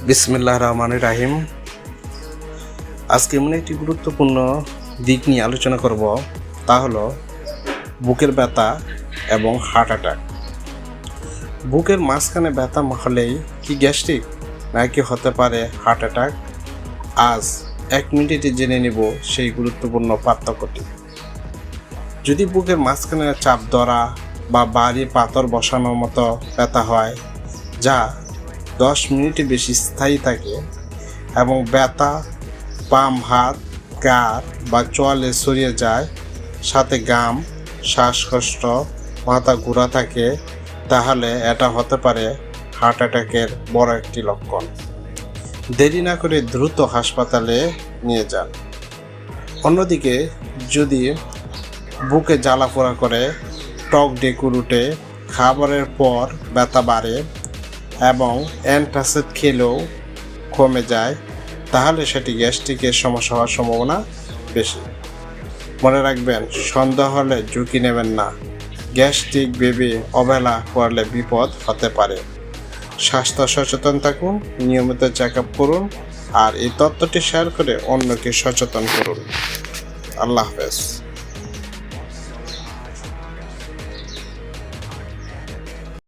বিসমিল্লাহির রহমানির রহিম। আজকে এমন একটি গুরুত্বপূর্ণ দিক নিয়ে আলোচনা করব, তা হলো বুকের ব্যথা এবং হার্ট অ্যাটাক। বুকের মাঝখানে ব্যথা হলেই কি গ্যাস্ট্রিক, নাকি হতে পারে হার্ট অ্যাটাক? আজ 1 মিনিটে জেনে নেব সেই গুরুত্বপূর্ণ পার্থক্যটি। যদি বুকের মাঝখানে চাপ ধরা বা ভারী পাথর বসানোর মতো ব্যথা হয়, যা 10 মিনিটে বেশি স্থায়ী থাকে এবং ব্যথা বাম হাত, কাঁধ বা চোয়ালে ছড়িয়ে যায়, সাথে ঘাম, শ্বাসকষ্ট, মাথা ঘোরা থাকে, তাহলে এটা হতে পারে হার্ট অ্যাটাকের বড় একটি লক্ষণ। দেরি না করে দ্রুত হাসপাতালে নিয়ে যান। অন্যদিকে যদি বুকে জ্বালাপোড়া করে, টক ডেকুর উঠে, খাবারের পর ব্যথা বাড়ে এবং অ্যান্টাসিড খেলেও কমে যায়, তাহলে সেটি গ্যাস্ট্রিকের সমস্যা হওয়ার সম্ভাবনা বেশি। মনে রাখবেন, সন্দেহ হলে ঝুঁকি নেবেন না। গ্যাস্ট্রিক ভেবে অবহেলা করলে বিপদ হতে পারে। স্বাস্থ্য সচেতন থাকুন, নিয়মিত চেক আপ করুন, আর এই তথ্যটি শেয়ার করে অন্যকে সচেতন করুন। আল্লাহ হাফেজ।